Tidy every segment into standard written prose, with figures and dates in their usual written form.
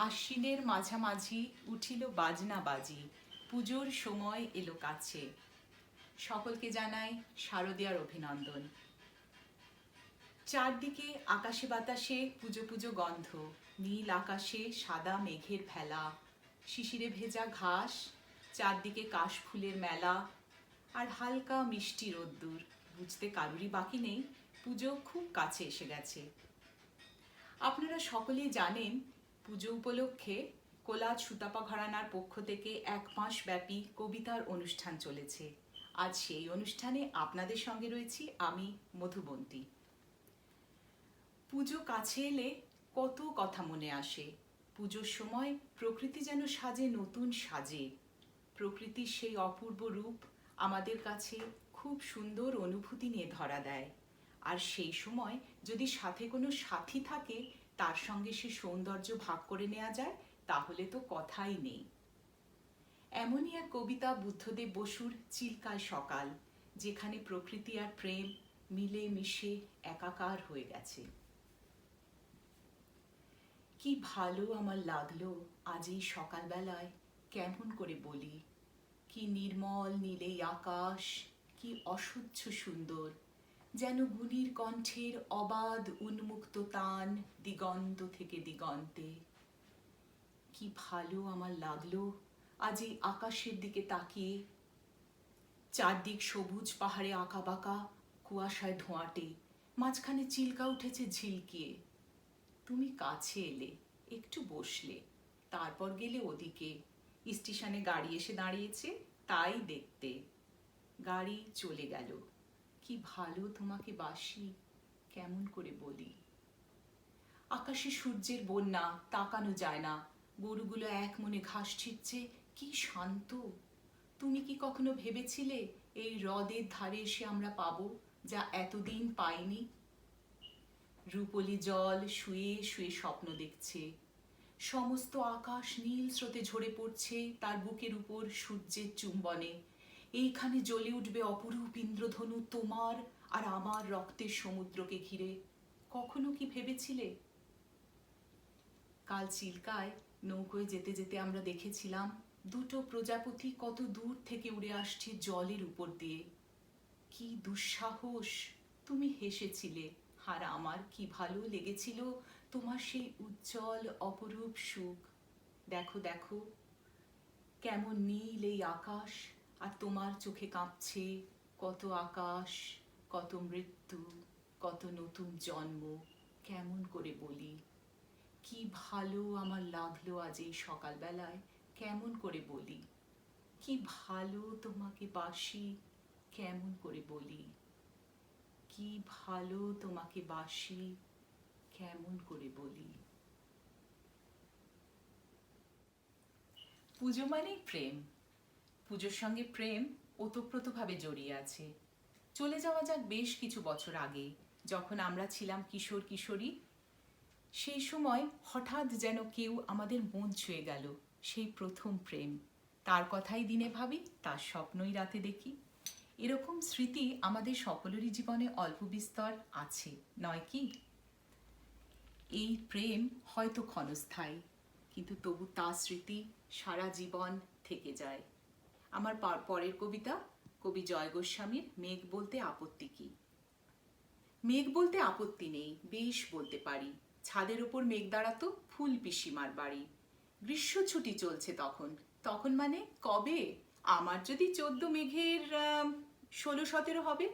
আশ্বিনের মাঝামাঝি উঠিল বাজনা বাজি, পুজোর সময় এলো কাছে। সকলকে জানাই শারদীয়ার অভিনন্দন। চারদিকে আকাশে বাতাসে পুজো পুজো গন্ধ, নীল আকাশে সাদা মেঘের ভেলা, শিশিরে ভেজা ঘাস, চারদিকে কাশফুলের মেলা, আর হালকা মিষ্টি রোদ্দুর। বুঝতে কারুরই বাকি নেই পুজো খুব কাছে এসে গেছে। আপনারা সকলেই জানেন পুজো উপলক্ষে কোলাজ সুতাপা ঘরানার পক্ষ থেকে 1 মাস ব্যাপী কবিতার অনুষ্ঠান চলেছে। আজ সেই অনুষ্ঠানে আপনাদের সঙ্গে রয়েছি আমি, মধুবন্তী। পুজো কাছে এলে কত কথা মনে আসে। পুজোর সময় প্রকৃতি যেন সাজে নতুন সাজে। প্রকৃতির সেই অপূর্ব রূপ আমাদের কাছে খুব সুন্দর অনুভূতি নিয়ে ধরা দেয়। আর সেই সময় যদি সাথে কোনো সাথী থাকে, তার সঙ্গে সে সৌন্দর্য ভাগ করে নেওয়া যায়, তাহলে তো কথাই নেই। এমনই এক কবিতা বুদ্ধদেব বসুর চিল্কায় সকাল, যেখানে প্রকৃতি আর প্রেম মিলে মিশে একাকার হয়ে গেছে। কি ভালো আমার লাগলো আজ এই সকালবেলায়, কেমন করে বলি। কি নির্মল নীলে আকাশ, কি অসহ্য সুন্দর, যেন গুণীর কণ্ঠের অবাধ উন্মুক্ত তান দিগন্ত থেকে দিগন্তে। কি ভালো আমার লাগলো আজ এই আকাশের দিকে তাকিয়ে। চারদিক সবুজ পাহাড়ে আঁকা বাঁকা, কুয়াশায় ধোঁয়াটে, মাঝখানে চিল্কা উঠেছে ঝিলকিয়ে। তুমি কাছে এলে, একটু বসলে, তারপর গেলে ওদিকে। স্টেশনে গাড়ি এসে দাঁড়িয়েছে, তাই দেখতে। গাড়ি চলে গেল। কি ভালো তোমাকে বাসি, কেমন করে বলি। আকাশে সূর্যের বন্যা, তাকানো যায় না। গরুগুলো এক মনে ঘাস ছিঁড়ছে, কি শান্ত। তুমি কি কখনো ভেবেছিলে এই হ্রদের ধারে এসে আমরা পাবো যা এতদিন পাইনি? রূপলি জল শুয়ে শুয়ে স্বপ্ন দেখছে। সমস্ত আকাশ নীল স্রোতে ঝরে পড়ছে তার বুকের উপর সূর্যের চুম্বনে। এইখানে জ্বলে উঠবে অপরূপ ইন্দ্রধনু তোমার আর আমার রক্তের সমুদ্রকে ঘিরে। কখনো কি ভেবেছিলে? কাল চিল্কায় নৌকোয় যেতে যেতে আমরা দেখেছিলাম দুটো প্রজাপতি কত দূর থেকে উড়ে আসছে জলের উপর দিয়ে। কি দুঃসাহস! তুমি হেসেছিলে, আর আমার কি ভালো লেগেছিল তোমার সেই উজ্জ্বল অপরূপ সুখ। দেখো দেখো, কেমন নীল এই আকাশ, আর তোমার চোখে কাঁপছে কত আকাশ, কত মৃত্যু, কত নতুন জন্ম। কেমন করে বলি। কি ভালো আমার লাগলো আজ এই সকালবেলায়, কেমন করে বলি। কি ভালো তোমাকে বাসি, কেমন করে বলি। কি ভালো তোমাকে বাসি, কেমন করে বলি। পুজো মানেই প্রেম। পুজোর সঙ্গে প্রেম ওতপ্রোতভাবে জড়িয়ে আছে। চলে যাওয়া যাক বেশ কিছু বছর আগে, যখন আমরা ছিলাম কিশোর কিশোরী। সেই সময় হঠাৎ যেন কেউ আমাদের মন ছুঁয়ে গেল। সেই প্রথম প্রেম, তার কথাই দিনে ভাবি, তার স্বপ্নই রাতে দেখি। এরকম স্মৃতি আমাদের সকলেরই জীবনে অল্প বিস্তর আছে, নয় কি? এই প্রেম হয়তো ক্ষণস্থায়ী, কিন্তু তবু তার স্মৃতি সারা জীবন থেকে যায়। আমার পরের কবিতা কবি জয় গোস্বামীর মেঘ বলতে আপত্তি কি। মেঘ বলতে আপত্তি নেই, বেশ বলতে পারি। ছাদের ওপর মেঘ দাঁড়াতো ফুল পিসিমার বাড়ি। গ্রীষ্ম ছুটি চলছে তখন। তখন মানে কবে? আমার যদি 14 মেঘের 16-17 হবে।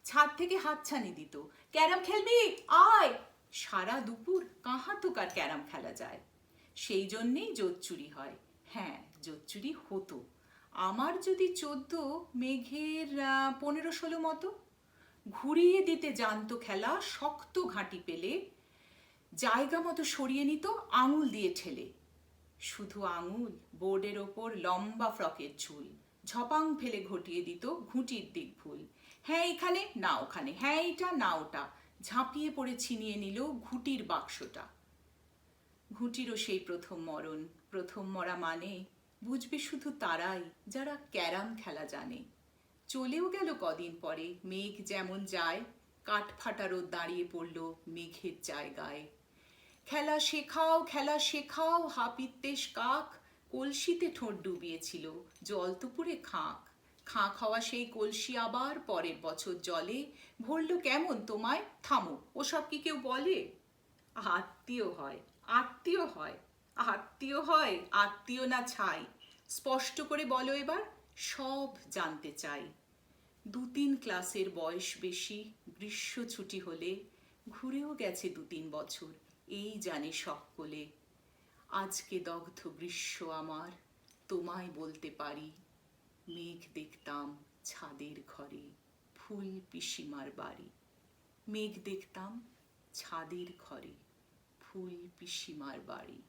ছাদ থেকে হাতছানি দিত, ক্যারাম খেলবি আয়। সারা দুপুর কাহা তুকার ক্যারাম খেলা যায়। সেই জন্যেই জোচ্চুরি হয়। হ্যাঁ, জোচ্চুরি হতো। আমার যদি 14 মেঘের 15-16 মতো। ঘুরিয়ে দিতে জানতো খেলা, শক্ত ঘাঁটি পেলে জায়গা মতো সরিয়ে নিত আঙুল দিয়ে ঠেলে। শুধু আঙুল, বোর্ডের ওপর লম্বা ফ্রকের ঝুল, ঝপাং ফেলে ঘটিয়ে দিত ঘুঁটির দিক ভুল। হ্যাঁ এখানে, না ওখানে, হ্যাঁ এটা না ওটা, ঝাঁপিয়ে পড়ে ছিনিয়ে নিল ঘুঁটির বাক্সটা। ঘুঁটিরও সেই প্রথম মরণ। প্রথম মরা মানে বুঝবে শুধু তারাই যারা ক্যারাম খেলা জানে। চলেও গেল কদিন পরে, মেঘ যেমন যায়, কাঠ ফাটা রোদ দাঁড়িয়ে পড়ল মেঘের জায়গায়। খেলা শেখাও খেলা শেখাও, হাপিত্যেশ কাক কলসিতে ঠোঁট ডুবিয়েছিল, জল তো পুরে খাঁক। খাঁক হওয়া সেই কলসি আবার পরের বছর জলে ভরল কেমন তোমায়? থামো, ওসব কি কেউ বলে? আত্মীয় হয়, আত্মীয় হয়, আত্মীয় হয়, আত্মীয় না ছাই। স্পষ্ট করে বলো এবার, সব জানতে চাই। 2-3 ক্লাসের বয়স বেশি, গ্রীষ্ম ছুটি হলে ঘুরেও গেছে 2-3 বছর, এই জানে সকলে। আজকে দগ্ধ গ্রীষ্ম আমার, তোমায় বলতে পারি, মেঘ দেখতাম ছাদের ঘরে, ফুল পিসিমার বাড়ি। মেঘ দেখতাম ছাদের ঘরে, ফুল পিসিমার বাড়ি।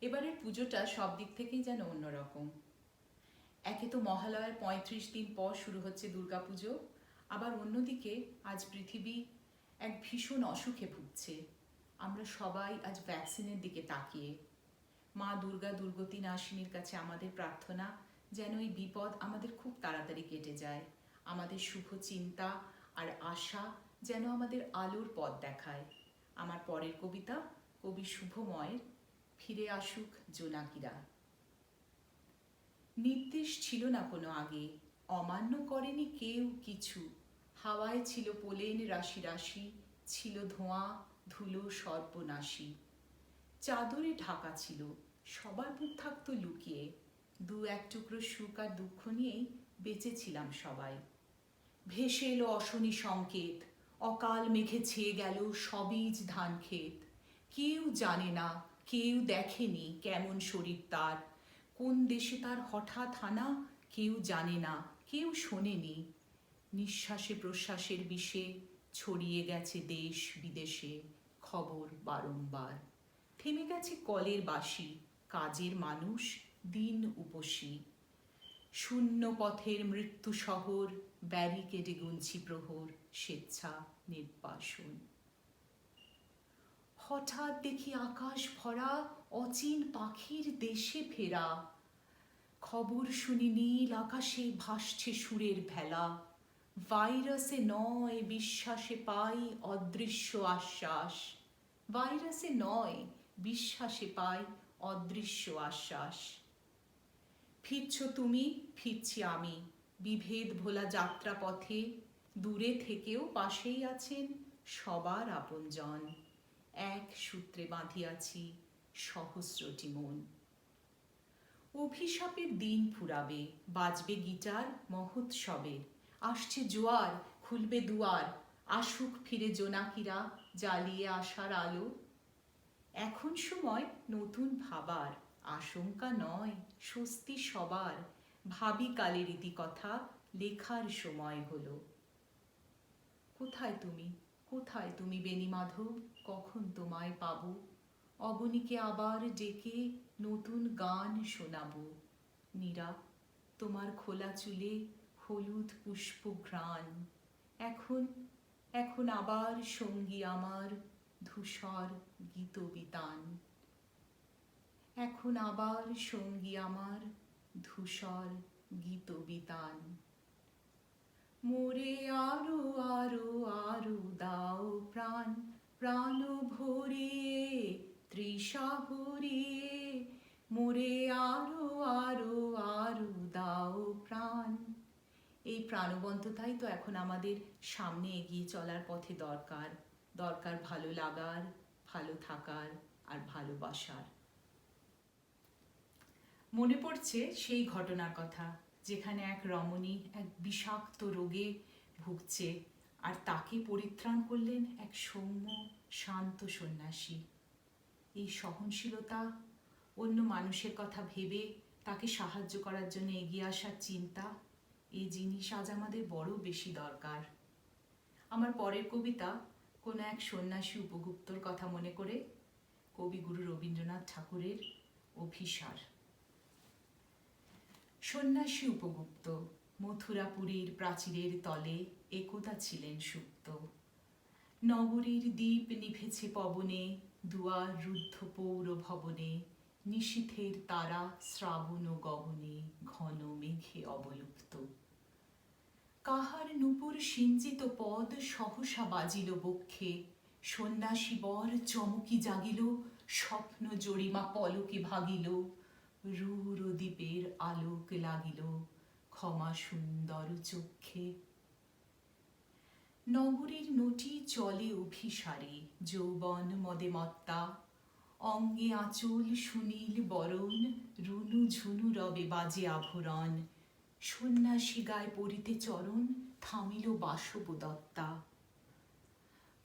এবারের পুজোটা সব দিক থেকেই যেন অন্যরকম। একে তো মহালয়ার 35 দিন পর শুরু হচ্ছে দুর্গাপুজো, আবার অন্যদিকে আজ পৃথিবী এক ভীষণ অসুখে ভুগছে। আমরা সবাই আজ ভ্যাকসিনের দিকে তাকিয়ে। মা দুর্গা দুর্গতি নাশিনীর কাছে আমাদের প্রার্থনা যেন এই বিপদ আমাদের খুব তাড়াতাড়ি কেটে যায়। আমাদের শুভ চিন্তা আর আশা যেন আমাদের আলোর পথ দেখায়। আমার পরের কবিতা কবি শুভময়ের ফিরে আসুক জোনাকিরা। নির্দেশ ছিল না কোনো আগে, অমান্য করেনি কেউ কিছু। হাওয়ায় ছিল পোলেন রাশি রাশি, ছিল ধোঁয়া ধুলো সর্বনাশী। চাদরে ঢাকা ছিল, সবার মুখ থাকতো লুকিয়ে। 2-1 টুকরো সুখ আর দুঃখ নিয়েই বেঁচেছিলাম সবাই। ভেসে এলো অশনি সংকেত, অকাল মেঘে ছেয়ে গেল সবীজ ধান ক্ষেত। কেউ জানে না, কেউ দেখেনি কেমন শরীর তার, কোন দেশে তার হঠাৎ হানা কেউ জানে না, কেউ শোনেনি। নিঃশ্বাসে প্রশ্বাসের বিষে ছড়িয়ে গেছে দেশ বিদেশে খবর বারংবার। থেমে গেছে কলের বাঁশি, কাজের মানুষ দিন উপসী। শূন্য পথের মৃত্যু শহর, ব্যারিকেডে গুনছি প্রহর, স্বেচ্ছা নির্বাসন। হঠাৎ দেখি আকাশ ভরা অচিন পাখির দেশে ফেরা। খবর শুনি নীল আকাশে ভাসছে সুরের ভেলা। ভাইরাসে নয় বিশ্বাসে পাই অদৃশ্য আশ্বাস। ভাইরাসে নয় বিশ্বাসে পাই অদৃশ্য আশ্বাস। ফিরছ তুমি, ফিরছি আমি, বিভেদ ভোলা যাত্রা পথে। দূরে থেকেও পাশেই আছেন সবার আপনজন। এক সূত্রে বাঁধিয়াছি সহস্রটি মন। অভিশাপের দিন ফুরাবে, বাজবে গিটার মহোৎসবে। আসছে জোয়ার, খুলবে দুয়ার, আসুক ফিরে জোনাকিরা, জ্বালিয়ে আসার আলো। এখন সময় নতুন ভাবার, আশঙ্কা নয় স্বস্তি সবার। ভাবি কালের ইতিকথা, লেখার সময় হলো। কোথায় তুমি, কোথায় তুমি বেণী মাধব, কখন তোমায় পাবো? অবনীকে আবার ডেকে নতুন গান শোনাবো। নীরা, তোমার খোলা চুলে হলুদ পুষ্প ঘ্রাণ। এখন এখন আবার সঙ্গী আমার ধূসর গীতবিতান। এখন আবার সঙ্গী আমার ধূসর গীতবিতান। মোরে আরো আরো আরো দাও প্রাণ, প্রাণ ভরিয়ে তৃষা ভরিয়ে। মোরে আরো আরো আরো দাও প্রাণ। এই প্রাণবন্ততাই তো এখন আমাদের সামনে এগিয়ে চলার পথে দরকার। দরকার ভালো লাগার, ভালো থাকার আর ভালোবাসার। মনে পড়ছে সেই ঘটনার কথা, যেখানে এক রমণী এক বিষাক্ত রোগে ভুগছে, আর তাকে পরিত্রাণ করলেন এক সৌম্য শান্ত সন্ন্যাসী। এই সহনশীলতা, অন্য মানুষের কথা ভেবে তাকে সাহায্য করার জন্য এগিয়ে আসার চিন্তা, এই জিনিস আজ আমাদের বড় বেশি দরকার। আমার পরের কবিতা কোনো এক সন্ন্যাসী উপগুপ্তর কথা মনে করে, কবিগুরু রবীন্দ্রনাথ ঠাকুরের অভিসার। সন্ন্যাসী উপগুপ্ত মথুরাপুরীর প্রাচীরের তলে একদা ছিলেন সুপ্ত। নগরীর দীপ নিভেছে পবনে, দুয়ার রুদ্ধ পৌর ভবনে। নিশীথের তারা শ্রাবণ গগনে, ঘন মেঘে অবলুপ্ত। কাহার নূপুর সিঞ্চিত পদ সহসা বাজিল বক্ষে, সন্ন্যাসী বর চমকি জাগিল, স্বপ্ন জরিমা পলকে ভাগিল, রূঢ় দ্বীপের আলোক লাগিল ক্ষমা সুন্দর চক্ষে। নগরীর নটি চলে অভিসারে, যৌবন মদে মত্তা, অঙ্গে আঁচল সুনীল বরণ, রুনু ঝুনু রবে বাজে আভরণ, সন্ন্যাসী গায়ে পড়িতে চরণ, থামিল বাসবদত্তা।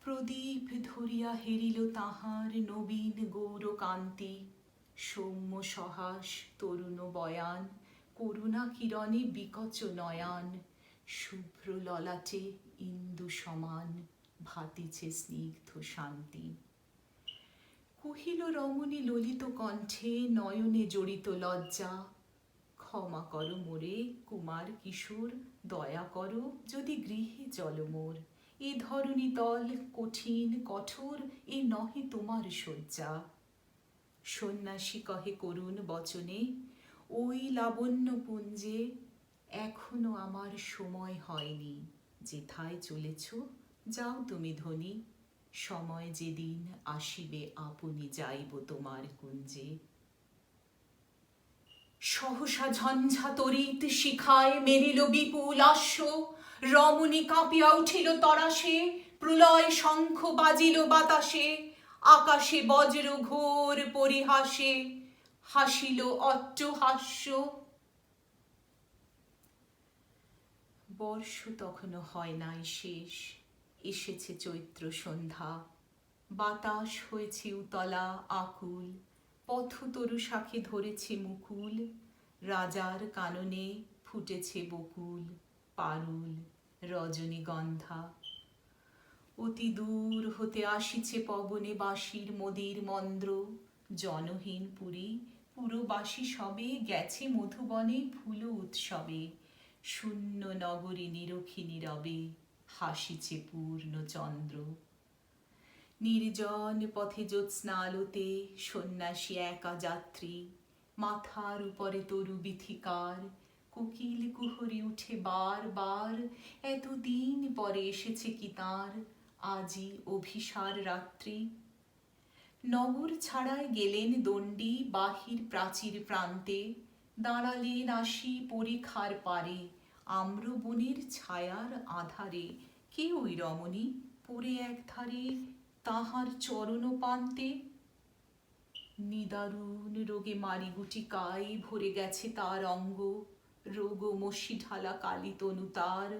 প্রদীপ ধরিয়া হেরিল তাহার নবীন গৌরকান্তি, সৌম্য সহাস তরুণ বয়ান, করুণা কিরণে বিকচ নয়ান, শুভ্র ললাটে ইন্দু সমান, ভাতিছে স্নিগ্ধ শান্তি। কহিল রমণী ললিত কণ্ঠে, নয়নে জড়িত লজ্জা, ক্ষমা কর মোরে কুমার কিশোর, দয়া কর যদি গৃহে চল মোর, এ ধরণী তল কঠিন কঠোর, এ নহে তোমার শয্যা। সন্ন্যাসী কহে করুণ বচনে, ওই লাবণ্য পুঞ্জে এখনো আমার সময় হয়নি, যেথায় চলেছ যাও তুমি ধনী, সময় যেদিন আসিবে আপনি যাইব তোমার কুঞ্জে। সহসা ঝঞ্ঝা তড়িৎ শিখায় মেলিল বিপুল আশ্ব, রমণী কাঁপিয়া উঠিল তরাসে, প্রলয় শঙ্খ বাজিল বাতাসে, আকাশে বজ্র ঘোর পরিহাসে, হাসিল অট্টহাস্য। বর্ষ তখনও হয় নাই শেষ, এসেছে চৈত্র সন্ধ্যা, বাতাস হয়েছে উতলা আকুল, পথতরু শাখে ধরেছে মুকুল, রাজার কাননে ফুটেছে বকুল, পারুল রজনীগন্ধা। অতি দূর হতে আসিছে পবনে বাঁশির মদির মন্দ্র, জনহীন পুরী পুরবাসী সবে গেছে মধুবনে ফুল উৎসবে, শূন্য নগরী নিরখী নীরবে হাসিছে পূর্ণ চন্দ্র। নির্জন পথে জ্যোৎস্না আলোতে সন্ন্যাসী একা যাত্রী, মাথার উপরে তরু বিথিকার, কোকিল কুহরি উঠে বার বার, এতদিন পরে এসেছে কি তার আজি অভিসার রাত্রি। নগর ছাড়ায় গেলেন দণ্ডী বাহির প্রাচীর প্রান্তে, দাঁড়ালেন আসি পরিখার পারে, আম্রবনের ছায়ার আধারে, কে ওই রমণী পড়ে একধারে তাহার চরণ পান্তে। নিদারুণ রোগে মারিগুটিকায় ভরে গেছে তার অঙ্গ, রোগ মসি ঢালা কালী তনু তার,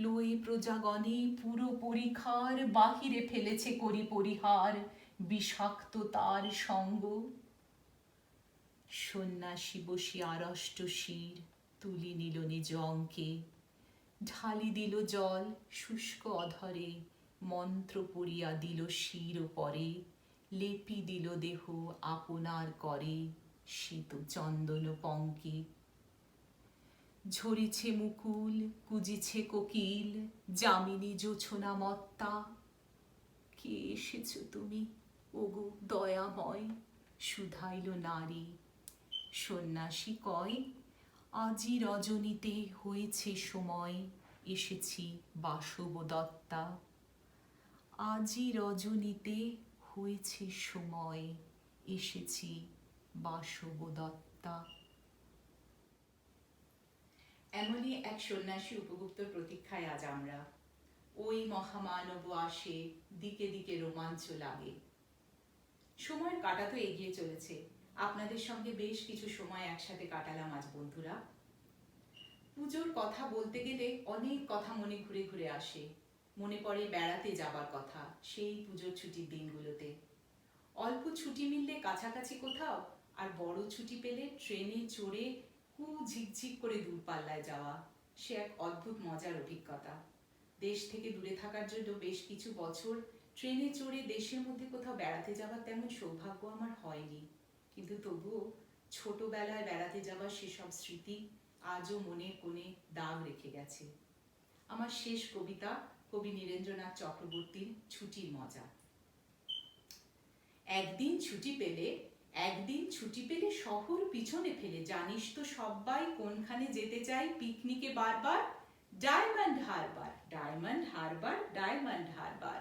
লয়ে প্রজাগণে পুরো পরিখার, বাহিরে ফেলেছে করি পরিহার, বিষাক্ত তার সঙ্গ। সন্ন্যাসী বসি আড়ষ্ট শির তুলি নিল নিজ অঙ্কে, ঢালি দিল জল শুষ্ক অধরে, মন্ত্র পড়িয়া দিল শির পরে, লেপি দিল দেহ আপনার করে, শীত চন্দন পঙ্কে। ঝরিছে মুকুল কুজিছে কোকিল, যামিনী জোছনা মত্তা, কে এসেছ তুমি ওগো দয়াময়, শুধাইল নারী। সন্ন্যাসী কয়, আজি রজনীতে হয়েছে সময়, এসেছি বাসবদত্তা। আজি রজনীতে হয়েছে সময়, এসেছি বাসবদত্তা। এমনই এক সন্ন্যাসী উপগুপ্তর প্রতীক্ষায় আজ আমরা। ওই মহামানব আসে, দিকে দিকে রোমাঞ্চ লাগে। সময়ের কাঁটা তো এগিয়ে চলেছে, আপনাদের সঙ্গে বেশ কিছু সময় একসাথে কাটালাম আজ বন্ধুরা। পুজোর কথা বলতে গেলে অনেক কথা মনে ঘুরে ঘুরে আসে। মনে পড়ে বেড়াতে যাবার কথা, সেই পুজোর ছুটির দিনগুলোতে। অল্প ছুটি মিললে কাছাকাছি কোথাও, আর বড় ছুটি পেলে ট্রেনে চড়ে ঝিকঝিক করে দূরপাল্লায় যাওয়া, সে এক অদ্ভুত মজার অভিজ্ঞতা। দেশ থেকে দূরে থাকার জন্য বেশ কিছু বছর ট্রেনে চড়ে দেশের মধ্যে কোথাও বেড়াতে যাওয়ার তেমন সৌভাগ্য আমার হয়নি, কিন্তু তবুও ছোটবেলায় বেড়াতে যাওয়ার সেসব স্মৃতি আজও মনের কোণে দাগ রেখে গেছে। আমার শেষ কবিতা কবি নীরেন্দ্রনাথ চক্রবর্তীর ছুটির মজা। একদিন ছুটি পেলে শহর পিছনে ফেলে, জানিস তো সবাই কোনখানে যেতে চাই পিকনিকে বারবার, diamond Harbour, diamond Harbour, diamond Harbour.